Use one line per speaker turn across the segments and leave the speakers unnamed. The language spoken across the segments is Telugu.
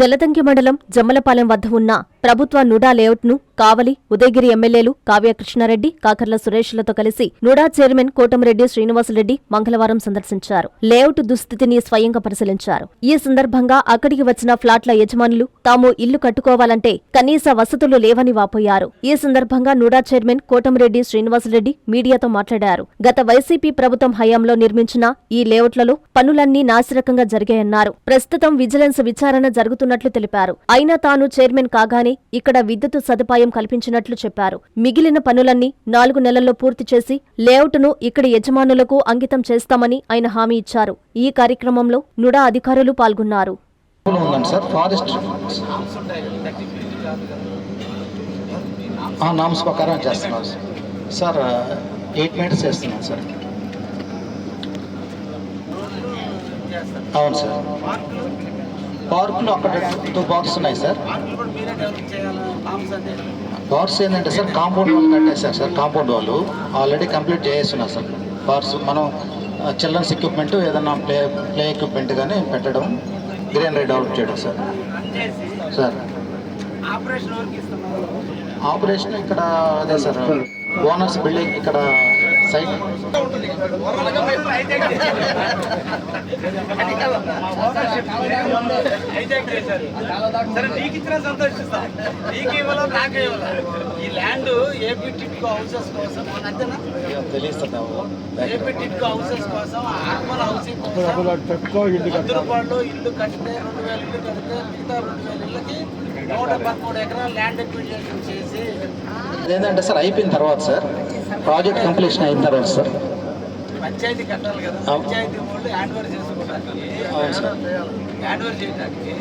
జలదంకి మండలం జమ్మలపాలెం వద్ద ఉన్న ప్రభుత్వ నుడా లేఅవుట్ను కావలి, ఉదయగిరి ఎమ్మెల్యేలు కావ్య కృష్ణారెడ్డి, కాకర్ల సురేష్లతో కలిసి నుడా చైర్మన్ కోటమిరెడ్డి శ్రీనివాసరెడ్డి మంగళవారం సందర్శించారు. లేఅవుట్ దుస్థితిని స్వయంగా పరిశీలించారు. ఈ సందర్భంగా అక్కడికి వచ్చిన ఫ్లాట్ల యజమానులు తాము ఇల్లు కట్టుకోవాలంటే కనీస వసతులు లేవని వాపోయారు. ఈ సందర్భంగా నుడా చైర్మన్ కోటమిరెడ్డి శ్రీనివాసరెడ్డి మీడియాతో మాట్లాడారు. గత వైసీపీ ప్రభుత్వం హయాంలో నిర్మించిన ఈ లేఅవుట్లలో పనులన్నీ నాసిరకంగా జరిగాయన్నారు. ప్రస్తుతం విజిలెన్స్ విచారణ జరుగుతున్నట్లు తెలిపారు. అయినా తాను చైర్మన్ కాగానే ఇక్కడ విద్యుత్ సదుపాయం కల్పించినట్లు చెప్పారు. మిగిలిన పనులన్నీ 4 నెలల్లో పూర్తి చేసి లేఅవుట్ను ఇక్కడి యజమానులకు అంకితం చేస్తామని ఆయన హామీ ఇచ్చారు. ఈ కార్యక్రమంలో నుడా అధికారులు పాల్గొన్నారు.
అవును సార్, పార్కులో అక్కడ 2 పార్క్స్ ఉన్నాయి సార్. పార్క్స్ ఏంటంటే సార్ కాంపౌండ్ వాళ్ళు కట్టేశారు సార్. కాంపౌండ్ వాళ్ళు ఆల్రెడీ కంప్లీట్ చేస్తున్నారు సార్. పార్క్స్ మనం చిల్డ్రన్స్ ఎక్విప్మెంట్ ఏదన్నా ప్లే ఎక్విప్మెంట్ కానీ పెట్టడం, గ్రీనరీ డెవలప్ చేయడం సార్. సార్ ఆపరేషన్ ఇక్కడ అదే సార్, ఓనర్స్ బిల్డింగ్ ఇక్కడ సైట్
సరే నీకు ఇచ్చిన సంతోషిస్తా, నీకు ఇవ్వాలో నాకే ఇవ్వాలా. ఈ ల్యాండ్ ఏపీ టిట్కో హౌసెస్ కోసం ఏపీ టిట్కో హౌసెస్ కోసం, అర్బన్ హౌసింగ్ కోసం 100 రూపాయలు ఇల్లు కడితే 2000 ఇల్లు కడితే మిగతా 2000 ఇళ్ళకి 113 ఎకరాలు ల్యాండ్ ఎక్విజిషన్ చేసి
అదేంటంటే సార్ అయిపోయిన తర్వాత సార్, ప్రాజెక్ట్ కంప్లీషన్ అయిన తర్వాత సార్
పంచాయతీ కట్టాలి కదా. పంచాయతీ వాళ్ళు హ్యాండ్ ఓవర్ చేసుకోవడానికి, హ్యాండ్ ఓవర్ చేయడానికి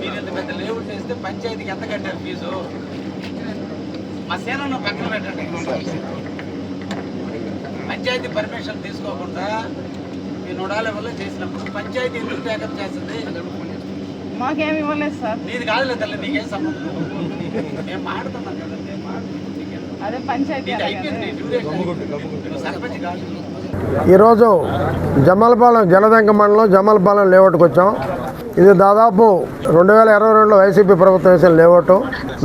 మీరు ఇంత పెద్ద లేఅవుట్ వేస్తే పంచాయతీకి ఎంత కట్టారు ఫీజు? మా సేనను పక్కన పెట్టండి. పంచాయతీ పర్మిషన్ తీసుకోకుండా మీ నోడా లెవెల్లో చేసినప్పుడు పంచాయతీ ఎందుకు బ్యాకప్ చేస్తుంది?
మాకేమి ఇవ్వలేదు సార్.
నీది కాదులే తల్లి, నీకేం సంబంధం. మేము మాడుతున్నాం కదా,
అదే పంచాయతీ
అయిపోయింది. డ్యూరేషన్ సర్పంచ్ కాదు.
ఈరోజు జమ్మలపాలెం జలదంక మండలం జమ్మలపాలెం లేఅవుట్కి వచ్చాం. ఇది దాదాపు 2022లో వైసీపీ ప్రభుత్వం వేసిన లేఅవుట్.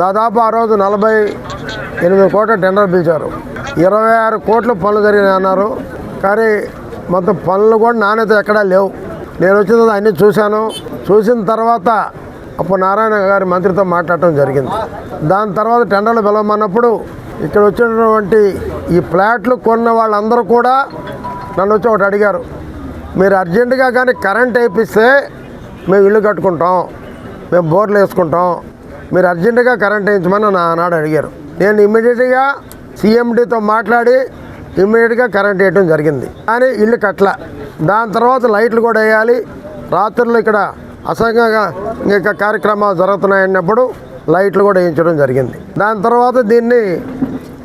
దాదాపు ఆ రోజు 48 కోట్ల టెండర్ పిలిచారు. 26 కోట్ల పనులు జరిగినాయి అన్నారు. కానీ మొత్తం పనులు కూడా నాణ్యత ఎక్కడా లేవు. నేను వచ్చిన అన్నీ చూశాను. చూసిన తర్వాత అప్పుడు నారాయణ గారి మంత్రితో మాట్లాడటం జరిగింది. దాని తర్వాత టెండర్లు పిలవమన్నప్పుడు ఇక్కడ వచ్చినటువంటి ఈ ఫ్లాట్లు కొన్న వాళ్ళందరూ కూడా నన్ను వచ్చి ఒకటి అడిగారు, మీరు అర్జెంటుగా కానీ కరెంట్ వేయిస్తే మేము ఇల్లు కట్టుకుంటాం, మేము బోర్లు వేసుకుంటాం, మీరు అర్జెంటుగా కరెంట్ వేయించమని నాడు అడిగారు. నేను ఇమ్మీడియట్గా సీఎండీతో మాట్లాడి ఇమ్మీడియట్గా కరెంట్ వేయడం జరిగింది. కానీ ఇల్లు కట్ల. దాని తర్వాత లైట్లు కూడా వేయాలి. రాత్రులు ఇక్కడ అసహ్యంగా ఇంకా కార్యక్రమాలు జరుగుతున్నాయన్నప్పుడు లైట్లు కూడా వేయించడం జరిగింది. దాని తర్వాత దీన్ని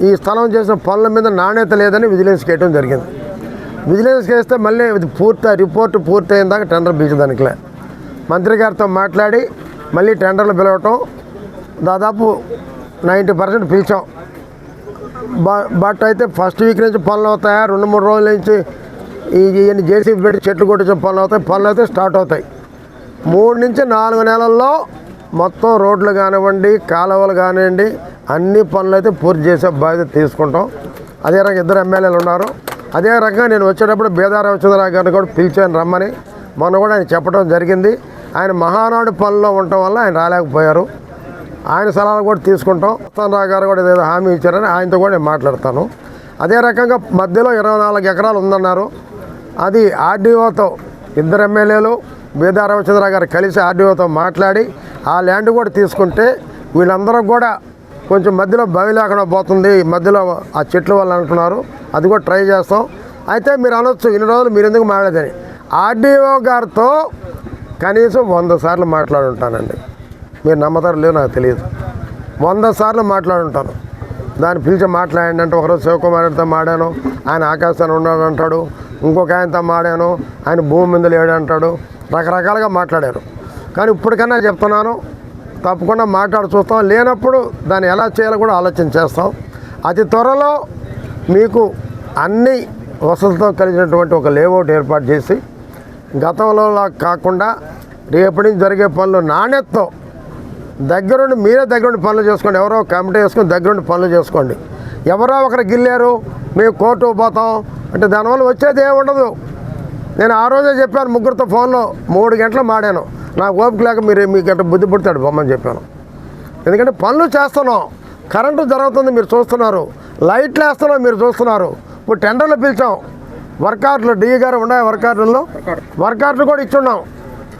ఈ స్థలం చేసిన పనుల మీద నాణ్యత లేదని విజిలెన్స్కి వేయడం జరిగింది. విజిలెన్స్కి వేస్తే మళ్ళీ రిపోర్ట్ పూర్తయిన దాకా టెండర్ పిలిచేదానికిలే. మంత్రి గారితో మాట్లాడి మళ్ళీ టెండర్లు పిలవటం, దాదాపు 90% పిలిచాం. బట్ అయితే ఫస్ట్ వీక్ నుంచి పనులు అవుతాయా, 2-3 రోజుల నుంచి ఈ జేసీబీ పెట్టి చెట్లు కొట్టించే పనులు అవుతాయి. పనులు అయితే స్టార్ట్ అవుతాయి. 3 నుంచి 4 నెలల్లో మొత్తం రోడ్లు కానివ్వండి, కాలువలు కానివ్వండి, అన్ని పనులు అయితే పూర్తి చేసే బాధ్యత తీసుకుంటాం. అదే రకంగా 2 ఎమ్మెల్యేలు ఉన్నారు. అదే రకంగా నేను వచ్చేటప్పుడు బేదా రవిచంద్రరావు గారిని కూడా పిలిచాను రమ్మని. మొన్న కూడా ఆయన చెప్పడం జరిగింది. ఆయన మహానాడు పనుల్లో ఉండటం వల్ల ఆయన రాలేకపోయారు. ఆయన సలహాలు కూడా తీసుకుంటాం. రావు గారు కూడా ఏదో హామీ ఇచ్చారని ఆయనతో కూడా నేను మాట్లాడతాను. అదే రకంగా మధ్యలో 24 ఎకరాలు ఉందన్నారు. అది ఆర్డీఓతో 2 ఎమ్మెల్యేలు బేదా రవిచంద్రరావు గారు కలిసి ఆర్డీఓతో మాట్లాడి ఆ ల్యాండ్ కూడా తీసుకుంటే వీళ్ళందరూ కూడా కొంచెం మధ్యలో బావి లేకుండా పోతుంది, మధ్యలో ఆ చెట్ల వల్ల అంటున్నారు. అది కూడా ట్రై చేస్తాం. అయితే మీరు అనొచ్చు, ఇన్ని రోజులు మీరు ఎందుకు మాట్లాడదని. ఆర్డీఓ గారితో కనీసం 100 సార్లు మాట్లాడుంటానండి. మీరు నమ్మతారు లేదో నాకు తెలియదు. 100 సార్లు మాట్లాడుంటాను. దాన్ని పిలిచి మాట్లాడండి అంటే ఒకరోజు శివకుమార్తో మాడాను, ఆయన ఆకాశాన్ని ఉన్నాడు అంటాడు. ఇంకొక ఆయనతో మాడాను, ఆయన భూమి మీద లేడు అంటాడు. రకరకాలుగా మాట్లాడారు. కానీ ఇప్పటికన్నా చెప్తున్నాను, తప్పకుండా మాట్లాడి చూస్తాం. లేనప్పుడు దాన్ని ఎలా చేయాలో కూడా ఆలోచన చేస్తాం. అతి త్వరలో మీకు అన్ని వసతులతో కలిగినటువంటి ఒక లేఅవుట్ ఏర్పాటు చేసి గతంలో కాకుండా రేపటి నుంచి జరిగే పనులు నాణ్యతతో దగ్గరుండి మీరే దగ్గరుండి పనులు చేసుకోండి. ఎవరో కమిటీ వేసుకొని దగ్గరుండి పనులు చేసుకోండి. ఎవరో ఒకరు గిల్లారు మేము కోర్టుకు పోతాం అంటే దానివల్ల వచ్చేది ఏమి ఉండదు. నేను ఆ రోజే చెప్పాను, ముగ్గురితో ఫోన్లో 3 గంటలు మాడాను. నాకు ఓపిక లేక మీకు గంట బుద్ధి పుడతాడు బొమ్మని చెప్పాను. ఎందుకంటే పనులు చేస్తున్నాం, కరెంటు జరుగుతుంది మీరు చూస్తున్నారు, లైట్లు వేస్తున్నాం మీరు చూస్తున్నారు. ఇప్పుడు టెండర్లు పిలిచాం, వర్కార్లు డిఈ గారు ఉన్నాయి, వర్కార్లు కూడా ఇచ్చున్నాం.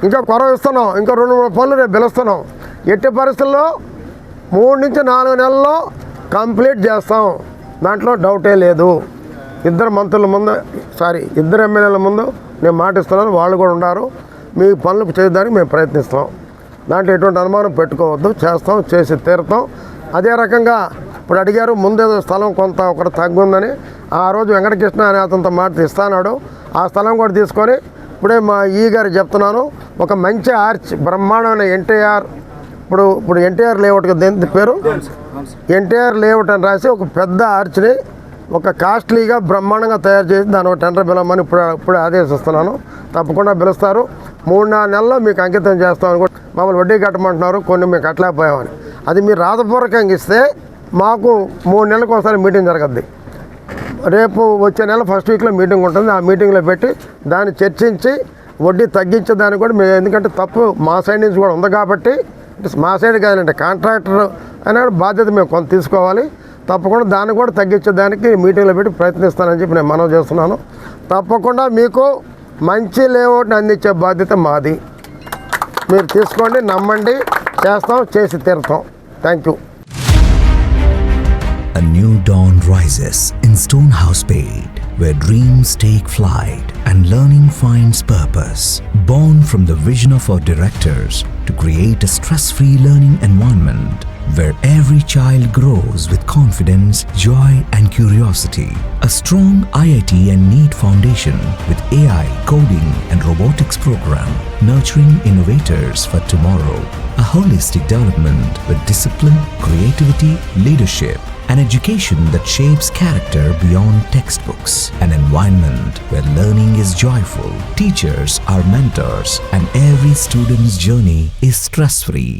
ఇంకా కొరవ ఇస్తున్నాం, ఇంకా 2-3 పనులు రేపు పిలుస్తున్నాం. ఎట్టి పరిస్థితుల్లో 3 నుంచి 4 నెలల్లో కంప్లీట్ చేస్తాం, దాంట్లో డౌటే లేదు. ఇద్దరు ఎమ్మెల్యేల ముందు నేను మాటిస్తున్నాను, వాళ్ళు కూడా ఉన్నారు. మీ పనులు చేయడానికి మేము ప్రయత్నిస్తాం, దాంట్లో ఎటువంటి అనుమానం పెట్టుకోవద్దు. చేస్తాం, చేసి తీరుతాం. అదే రకంగా ఇప్పుడు అడిగారు ముందేదో స్థలం కొంత ఒకటి తగ్గుందని, ఆ రోజు వెంకటకృష్ణ అనే అతనితో మాట ఇస్తానాడు. ఆ స్థలం కూడా తీసుకొని ఇప్పుడే మా ఈ గారు చెప్తున్నాను, ఒక మంచి ఆర్చ్ బ్రహ్మాండమైన ఎన్టీఆర్ ఇప్పుడు ఎన్టీఆర్ లేఅవుట్ దేని పేరు ఎన్టీఆర్ లేఅవుట్ అని రాసి ఒక పెద్ద ఆర్చ్ని ఒక కాస్ట్లీగా బ్రహ్మాండంగా తయారు చేసి దాని ఒక టెండర్ పిలవమని ఇప్పుడే ఆదేశిస్తున్నాను. తప్పకుండా పిలుస్తారు. 3-4 నెలల్లో మీకు అంకితం చేస్తామని కూడా మమ్మల్ని వడ్డీ కట్టమంటున్నారు, కొన్ని మేము కట్టలేకపోయామని. అది మీరు రాతపూర్వకంగా ఇస్తే మాకు 3 నెలలకు ఒకసారి మీటింగ్ జరగద్ది. రేపు వచ్చే నెల ఫస్ట్ వీక్లో మీటింగ్ ఉంటుంది. ఆ మీటింగ్లో పెట్టి దాన్ని చర్చించి వడ్డీ తగ్గించేదానికి కూడా మేము, ఎందుకంటే తప్పు మా సైడ్ నుంచి కూడా ఉంది కాబట్టి, మా సైడ్ కాదంటే కాంట్రాక్టర్ అనే బాధ్యత మేము కొంత తీసుకోవాలి. తప్పకుండా దాన్ని కూడా తగ్గించేదానికి మీటింగ్లో పెట్టి ప్రయత్నిస్తానని చెప్పి నేను మనవి చేస్తున్నాను. తప్పకుండా మీకు మంచి లేఅవుట్ని అందించే బాధ్యత మాది. మీరు తీసుకోండి, నమ్మండి, చేస్తాం, చేసి తీరుతాం. Thank you.
A new dawn rises in Stonehouse Paid, where dreams take flight and learning finds purpose. Born from the vision of our directors to create a stress-free learning environment where every child grows with confidence, joy and curiosity. A strong IIT and NEET foundation with AI, coding and robotics program, nurturing innovators for tomorrow. A holistic development with discipline, creativity, leadership, an education that shapes character beyond textbooks, an environment where learning is joyful, teachers are mentors, and every student's journey is stress-free.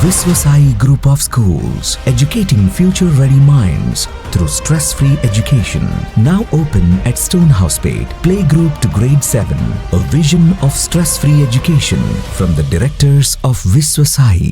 Viswasai Group of Schools, educating future-ready minds through stress-free education. Now open at Stonehouse Paid, playgroup to grade 7. A vision of stress-free education from the directors of Viswasai.